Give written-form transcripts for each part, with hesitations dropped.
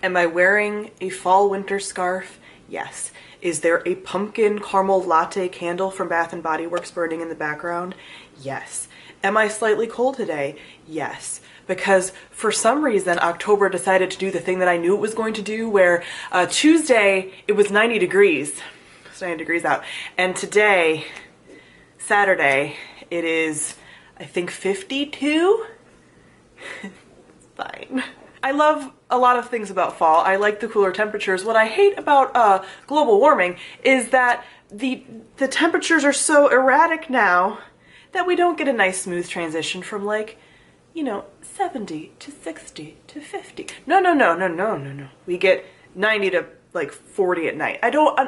Am I wearing a fall winter scarf? Yes. Is there a pumpkin caramel latte candle from Bath & Body Works burning in the background? Yes. Am I slightly cold today? Yes. Because for some reason October decided to do the thing that I knew it was going to do, where Tuesday it was 90 degrees. It's 90 degrees out. And today, Saturday, it is, I think, 52? It's fine. I love a lot of things about fall. I like the cooler temperatures. What I hate about global warming is that the temperatures are so erratic now that we don't get a nice smooth transition from, like, you know, 70 to 60 to 50. No. We get 90 to like 40 at night. I don't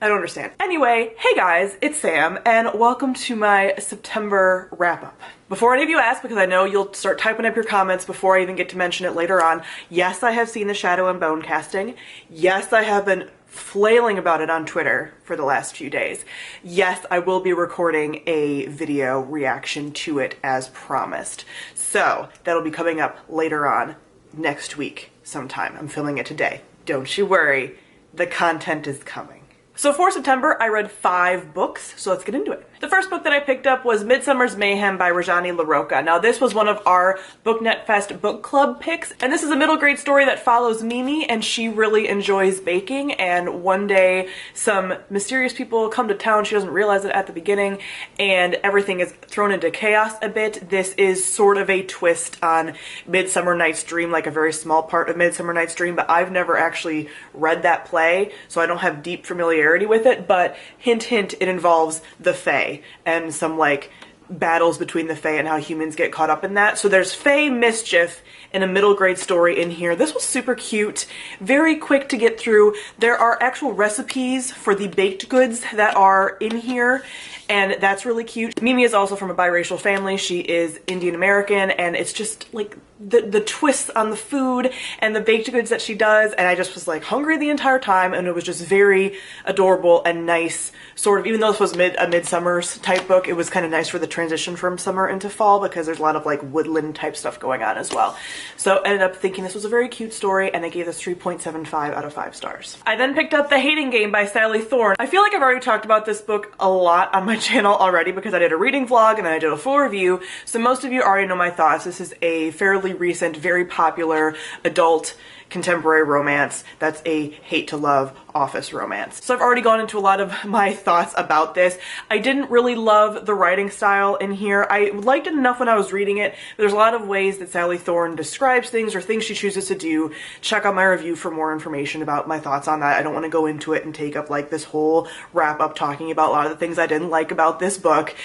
understand. Anyway, hey guys, it's Sam, and welcome to my September wrap-up. Before any of you ask, because I know you'll start typing up your comments before I even get to mention it later on, yes, I have seen the Shadow and Bone casting. Yes, I have been flailing about it on Twitter for the last few days. Yes, I will be recording a video reaction to it as promised. So, that'll be coming up later on next week sometime. I'm filming it today. Don't you worry, the content is coming. So for September, I read 5 books, so let's get into it. The first book that I picked up was Midsummer's Mayhem by Rajani LaRocca. Now this was one of our BookNet Fest book club picks, and this is a middle grade story that follows Mimi, and she really enjoys baking, and one day some mysterious people come to town. She doesn't realize it at the beginning, and everything is thrown into chaos a bit. This is sort of a twist on Midsummer Night's Dream, like a very small part of Midsummer Night's Dream, but I've never actually read that play, so I don't have deep familiarity with it, but hint hint, it involves the Fae and some like battles between the Fae and how humans get caught up in that. So there's Fae mischief in a middle grade story in here. This was super cute, very quick to get through. There are actual recipes for the baked goods that are in here, and that's really cute. Mimi is also from a biracial family. She is Indian American, and it's just like the twists on the food and the baked goods that she does, and I just was like hungry the entire time, and it was just very adorable and nice, sort of, even though this was a Midsummer's type book, it was kind of nice for the transition from summer into fall because there's a lot of like woodland type stuff going on as well. So I ended up thinking this was a very cute story, and I gave this 3.75 out of 5 stars. I then picked up The Hating Game by Sally Thorne. I feel like I've already talked about this book a lot on my channel already because I did a reading vlog and then I did a full review, so most of you already know my thoughts. This is a fairly recent, very popular adult contemporary romance that's a hate-to-love office romance. So I've already gone into a lot of my thoughts about this. I didn't really love the writing style in here. I liked it enough when I was reading it, but there's a lot of ways that Sally Thorne describes things or things she chooses to do. Check out my review for more information about my thoughts on that. I don't want to go into it and take up like this whole wrap-up talking about a lot of the things I didn't like about this book.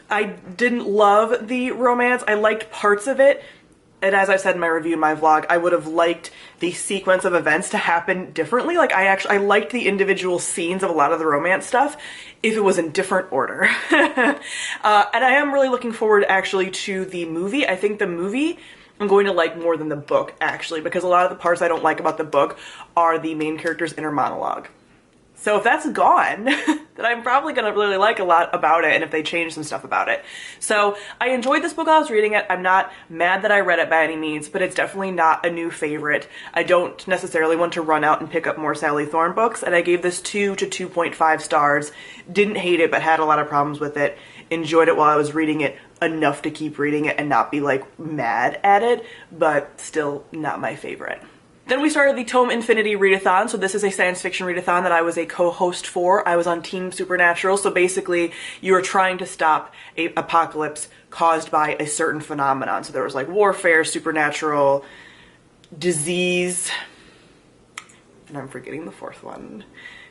I didn't love the romance. I liked parts of it. And as I said in my review in my vlog, I would have liked the sequence of events to happen differently. Like I liked the individual scenes of a lot of the romance stuff if it was in different order. And I am really looking forward actually to the movie. I think the movie I'm going to like more than the book actually, because a lot of the parts I don't like about the book are the main character's inner monologue. So if that's gone, then I'm probably going to really like a lot about it, and if they change some stuff about it. So I enjoyed this book while I was reading it. I'm not mad that I read it by any means, but it's definitely not a new favorite. I don't necessarily want to run out and pick up more Sally Thorne books, and I gave this 2 to 2.5 stars. Didn't hate it, but had a lot of problems with it. Enjoyed it while I was reading it enough to keep reading it and not be like mad at it, but still not my favorite. Then we started the Tome Infinity Readathon. So this is a science fiction readathon that I was a co-host for. I was on Team Supernatural. So basically you are trying to stop an apocalypse caused by a certain phenomenon. So there was like warfare, supernatural, disease, and I'm forgetting the 4th one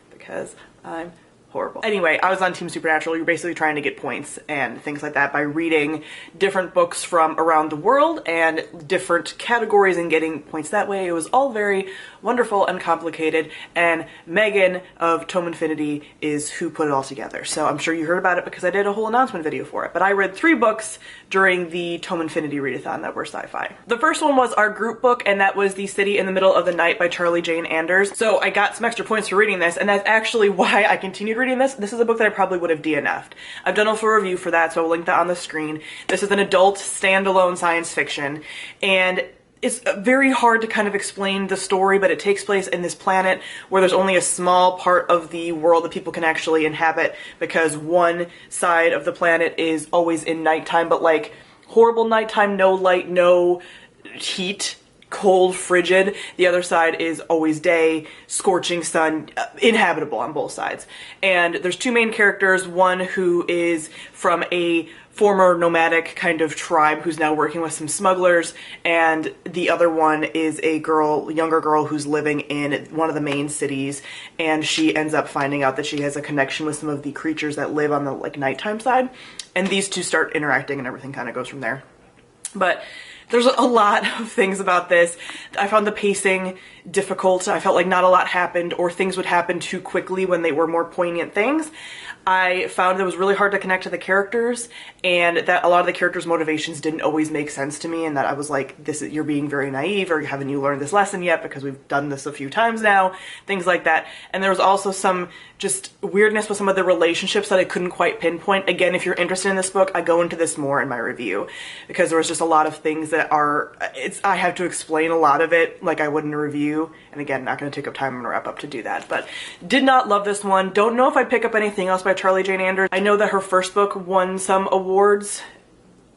because I'm horrible. Anyway, I was on Team Supernatural. You're basically trying to get points and things like that by reading different books from around the world and different categories and getting points that way. It was all very wonderful and complicated, and Megan of Tome Infinity is who put it all together. So I'm sure you heard about it because I did a whole announcement video for it. But I read 3 books during the Tome Infinity Readathon that were sci-fi. The first one was our group book, and that was The City in the Middle of the Night by Charlie Jane Anders. So I got some extra points for reading this, and that's actually why I continued reading this. This is a book that I probably would have DNF'd. I've done a full review for that, so I'll link that on the screen. This is an adult standalone science fiction, and it's very hard to kind of explain the story, but it takes place in this planet where there's only a small part of the world that people can actually inhabit, because one side of the planet is always in nighttime, but like horrible nighttime, no light, no heat, cold, frigid. The other side is always day, scorching sun, inhabitable on both sides. And there's two main characters, one who is from a former nomadic kind of tribe who's now working with some smugglers, and the other one is a girl, younger girl, who's living in one of the main cities, and she ends up finding out that she has a connection with some of the creatures that live on the like nighttime side, and these two start interacting and everything kind of goes from there. But there's a lot of things about this. I found the pacing difficult. I felt like not a lot happened, or things would happen too quickly when they were more poignant things. I found it was really hard to connect to the characters, and that a lot of the characters' motivations didn't always make sense to me, and that I was like, you're being very naive, or haven't you learned this lesson yet, because we've done this a few times now, things like that. And there was also some just weirdness with some of the relationships that I couldn't quite pinpoint. Again, if you're interested in this book, I go into this more in my review, because there was just a lot of things that I have to explain a lot of it like I would in a review, and again, not going to take up time. I'm going to wrap up to do that, but did not love this one. Don't know if I'd pick up anything else by Charlie Jane Anders. I know that her first book won some awards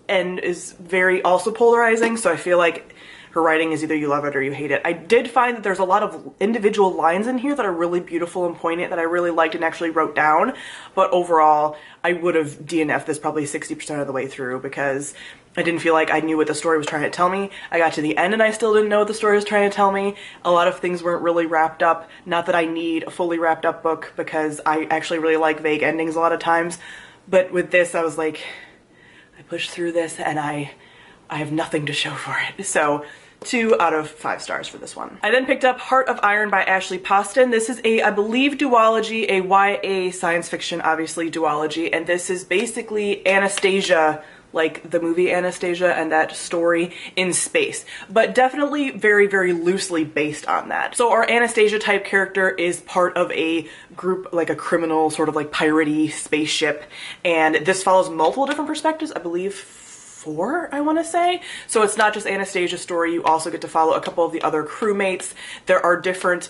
and is very also polarizing, so I feel like her writing is either you love it or you hate it. I did find that there's a lot of individual lines in here that are really beautiful and poignant that I really liked and actually wrote down, but overall I would have DNF'd this probably 60% of the way through, because I didn't feel like I knew what the story was trying to tell me. I got to the end and I still didn't know what the story was trying to tell me. A lot of things weren't really wrapped up. Not that I need a fully wrapped up book, because I actually really like vague endings a lot of times. But with this, I was like, I pushed through this and I have nothing to show for it. So 2 out of 5 stars for this one. I then picked up Heart of Iron by Ashley Poston. This is a, I believe, duology, a YA science fiction, obviously, duology, and this is basically Anastasia, like the movie Anastasia and that story, in space, but definitely very, very loosely based on that. So our Anastasia type character is part of a group, like a criminal sort of like piratey spaceship, and this follows multiple different perspectives, I believe 4, I want to say. So it's not just Anastasia's story, you also get to follow a couple of the other crewmates. There are different,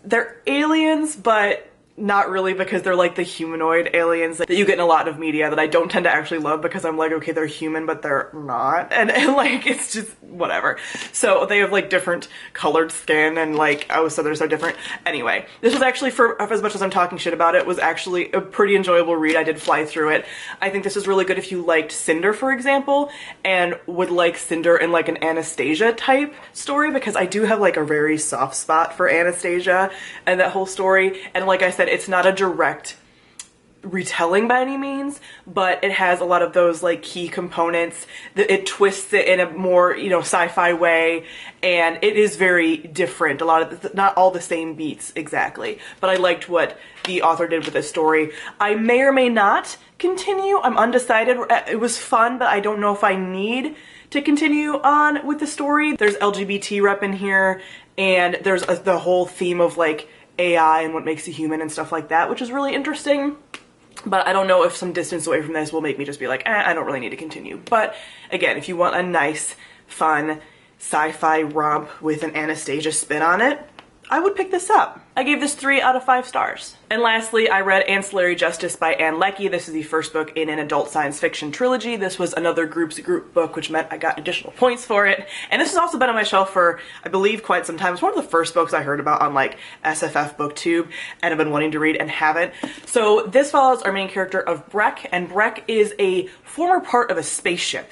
they're aliens, but not really, because they're like the humanoid aliens that you get in a lot of media that I don't tend to actually love, because I'm like, okay, they're human, but they're not. And like, it's just whatever. So they have like different colored skin and like, oh, so they're so different. Anyway, this was actually, for as much as I'm talking shit about it, was actually a pretty enjoyable read. I did fly through it. I think this is really good if you liked Cinder, for example, and would like Cinder in like an Anastasia type story, because I do have like a very soft spot for Anastasia and that whole story. And like I said, it's not a direct retelling by any means, but it has a lot of those like key components. It twists it in a more, you know, sci-fi way, and it is very different. A lot of, not all the same beats exactly, but I liked what the author did with this story. I may or may not continue. I'm undecided. It was fun, but I don't know if I need to continue on with the story. There's LGBT rep in here, and there's the whole theme of like AI and what makes a human and stuff like that, which is really interesting. But I don't know if some distance away from this will make me just be like, I don't really need to continue. But again, if you want a nice, fun, sci-fi romp with an Anastasia spin on it, I would pick this up. I gave this 3 out of 5 stars. And lastly, I read Ancillary Justice by Ann Leckie. This is the first book in an adult science fiction trilogy. This was another group book, which meant I got additional points for it. And this has also been on my shelf for, I believe, quite some time. It's one of the first books I heard about on like SFF BookTube, and I've been wanting to read and haven't. So this follows our main character of Breck, and Breck is a former part of a spaceship.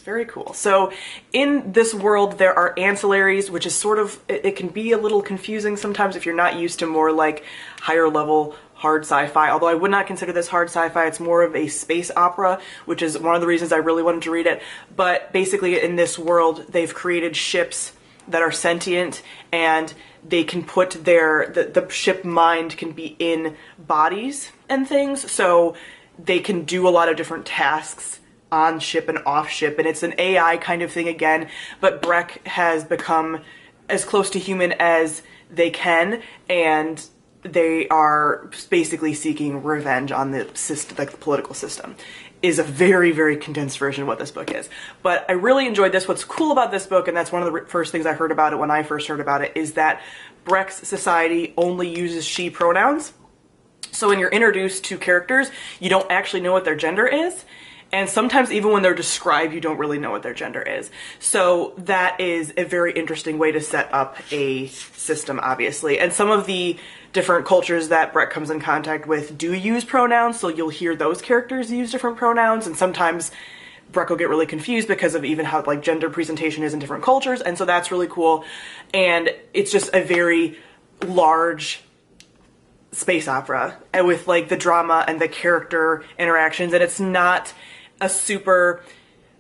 Very cool. So in this world there are ancillaries, which is sort of, it can be a little confusing sometimes if you're not used to more like higher level hard sci-fi, although I would not consider this hard sci-fi. It's more of a space opera, which is one of the reasons I really wanted to read it. But basically in this world they've created ships that are sentient, and they can put the ship mind can be in bodies and things, so they can do a lot of different tasks on ship and off ship, and it's an AI kind of thing again, but Breck has become as close to human as they can, and they are basically seeking revenge on the system, like the political system. is a very, very condensed version of what this book is. But I really enjoyed this. What's cool about this book, and that's one of the first things I heard about it when I first heard about it, is that Breck's society only uses she pronouns. So when you're introduced to characters, you don't actually know what their gender is. And sometimes even when they're described, you don't really know what their gender is. So that is a very interesting way to set up a system, obviously. And some of the different cultures that Breck comes in contact with do use pronouns, so you'll hear those characters use different pronouns, and sometimes Breck will get really confused because of even how like gender presentation is in different cultures, and so that's really cool. And it's just a very large space opera with like the drama and the character interactions, and it's not a super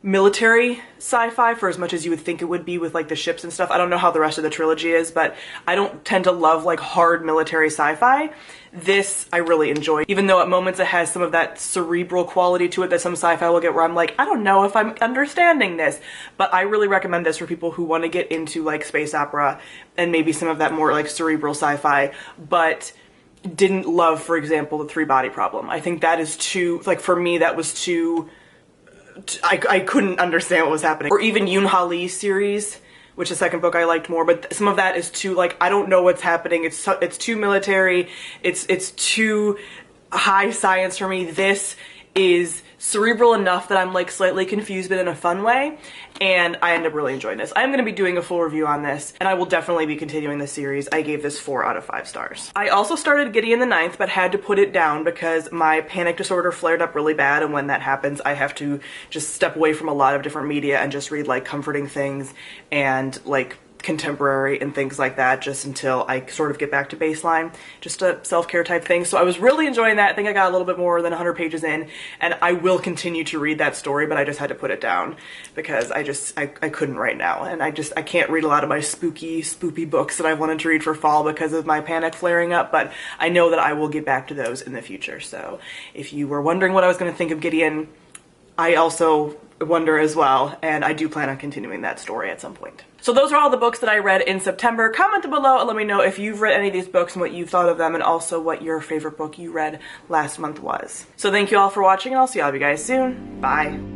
military sci-fi for as much as you would think it would be with like the ships and stuff. I don't know how the rest of the trilogy is, but I don't tend to love like hard military sci-fi. This I really enjoy, even though at moments it has some of that cerebral quality to it that some sci-fi will get where I'm like, I don't know if I'm understanding this. But I really recommend this for people who want to get into like space opera and maybe some of that more like cerebral sci-fi, but didn't love, for example, the three-body problem. I think that is too, like for me, that was too, I couldn't understand what was happening. Or even Yoon-Ha Lee's series, which the second book I liked more, but some of that is too, like, I don't know what's happening. It's too military. It's too high science for me. This is cerebral enough that I'm like slightly confused, but in a fun way, and I end up really enjoying this. I'm going to be doing a full review on this, and I will definitely be continuing the series. I gave this 4 out of 5 stars. I also started Gideon the Ninth, but had to put it down because my panic disorder flared up really bad, and when that happens, I have to just step away from a lot of different media and just read like comforting things and like contemporary and things like that, just until I sort of get back to baseline, just a self-care type thing. So I was really enjoying that. I think I got a little bit more than 100 pages in, and I will continue to read that story, but I just had to put it down because I couldn't right now, and I can't read a lot of my spoopy books that I wanted to read for fall because of my panic flaring up, but I know that I will get back to those in the future. So if you were wondering what I was going to think of Gideon, I also wonder as well, and I do plan on continuing that story at some point. So those are all the books that I read in September. Comment below and let me know if you've read any of these books and what you've thought of them, and also what your favorite book you read last month was. So thank you all for watching, and I'll see all of you guys soon. Bye.